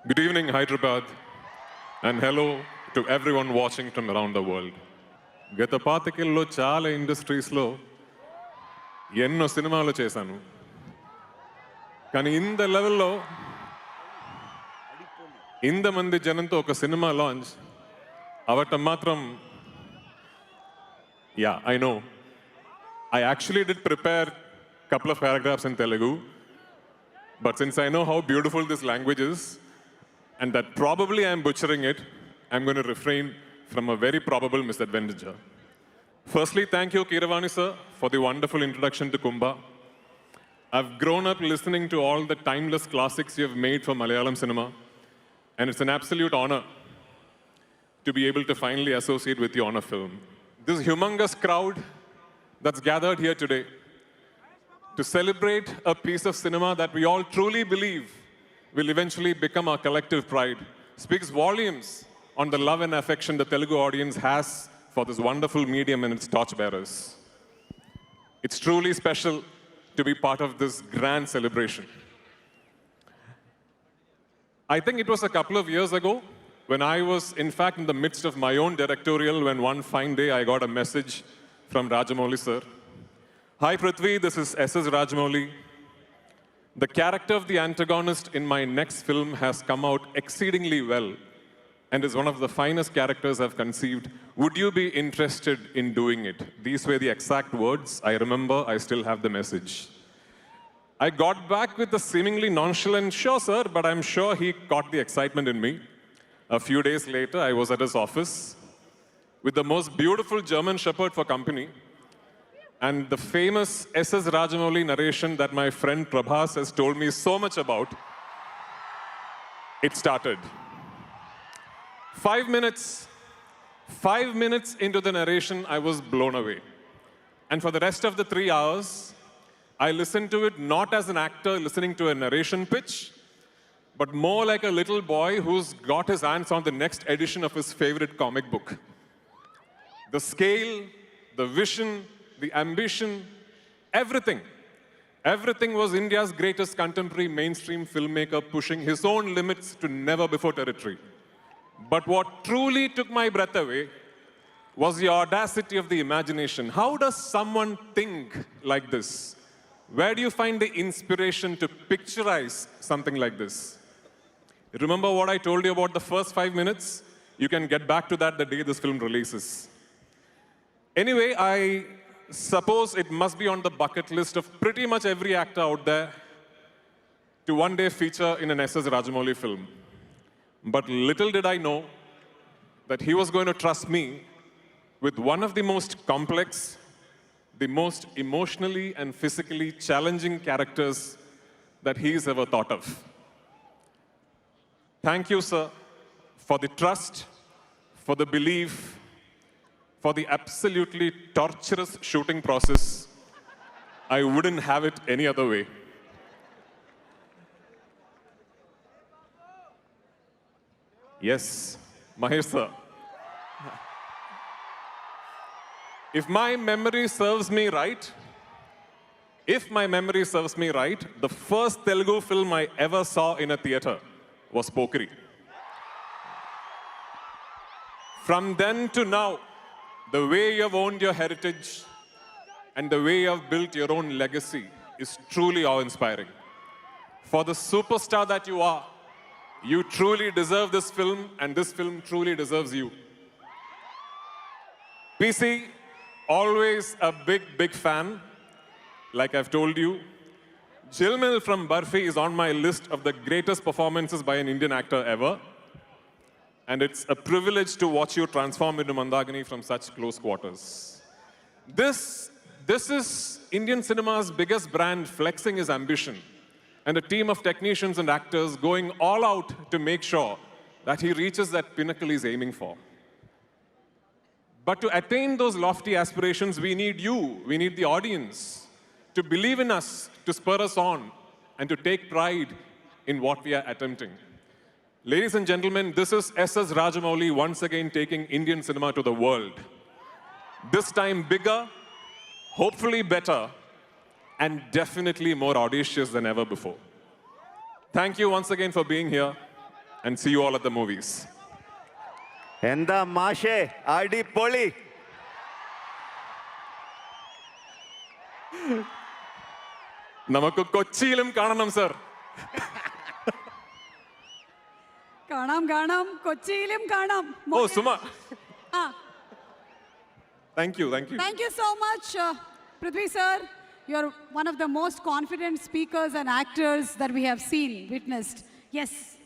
Good evening, Hyderabad, and hello to everyone watching from around the world. గత పాతికేళ్ళలో చాలా ఇండస్ట్రీస్లో ఎన్నో సినిమాలు చేశాను. కానీ ఇంత లెవెల్లో ఇంతమంది జనంతో ఒక సినిమా లాంచ్ అవటం మాత్రం I know. I actually did prepare a couple of paragraphs in Telugu, but since I know how beautiful this language is, and that probably I'm butchering it, I'm going to refrain from a very probable misadventure. Firstly, thank you, Keeravani sir, for the wonderful introduction to Kumbha. I've grown up listening to all the timeless classics you have made for Malayalam cinema, and it's an absolute honor to be able to finally associate with you on a film. This humongous crowd that's gathered here today to celebrate a piece of cinema that we all truly believe will eventually become our collective pride speaks volumes on the love and affection the Telugu audience has for this wonderful medium and its torchbearers. It's truly special to be part of this grand celebration. I think it was a couple of years ago when I was, in fact, in the midst of my own directorial, when one fine day I got a message from Rajamouli sir. Hi Prithvi, this is S.S. Rajamouli. The character of the antagonist in my next film has come out exceedingly well and is one of the finest characters I've conceived. Would you be interested in doing it? These were the exact words. I remember, I still have the message. I got back with a seemingly nonchalant, sure sir, but I'm sure he caught the excitement in me. A few days later, I was at his office with the most beautiful German Shepherd for company and the famous S.S. Rajamouli narration that my friend Prabhas has told me so much about. It started. 5 minutes into the narration, I was blown away. And for the rest of the 3 hours, I listened to it not as an actor listening to a narration pitch, but more like a little boy who's got his hands on the next edition of his favorite comic book. The scale, the vision, the ambition, everything was India's greatest contemporary mainstream filmmaker pushing his own limits to never before territory. But what truly took my breath away was the audacity of the imagination. How does someone think like this? Where do you find the inspiration to picturize something like this? Remember what I told you about the first 5 minutes? You can get back to that the day this film releases. Anyway, I suppose it must be on the bucket list of pretty much every actor out there to one day feature in an S.S. Rajamouli film. But little did I know that he was going to trust me with one of the most complex, the most emotionally and physically challenging characters that he's ever thought of. Thank you, sir, for the trust, for the belief, for the absolutely torturous shooting process. I wouldn't have it any other way. Yes, Mahesh sir. If my memory serves me right, the first Telugu film I ever saw in a theater was Pokeri. From then to now, the way you have owned your heritage and the way you have built your own legacy is truly awe-inspiring. For the superstar that you are, you truly deserve this film and this film truly deserves you. PC, always a big fan, like I've told you. Jilmil from Barfi is on my list of the greatest performances by an Indian actor ever. And it's a privilege to watch you transform into Mandagini from such close quarters. This is Indian cinema's biggest brand flexing his ambition, and a team of technicians and actors going all out to make sure that he reaches that pinnacle he's aiming for. But to attain those lofty aspirations, we need you, we need the audience to believe in us, to spur us on, and to take pride in what we are attempting. Ladies and gentlemen, this is S.S. Rajamouli once again taking Indian cinema to the world. This time bigger, hopefully better, and definitely more audacious than ever before. Thank you once again for being here, and see you all at the movies. എന്താ മാഷേ അടിപൊളി. നമുക്ക് കൊച്ചിയിലും കാണണം sir. കാണാം കാണാം, കൊച്ചിയിലും കാണാം. ഓ സുമ, ആ, thank you. thank you so much, Prithvi sir. You're one of the most confident speakers and actors that we have seen, witnessed. Yes.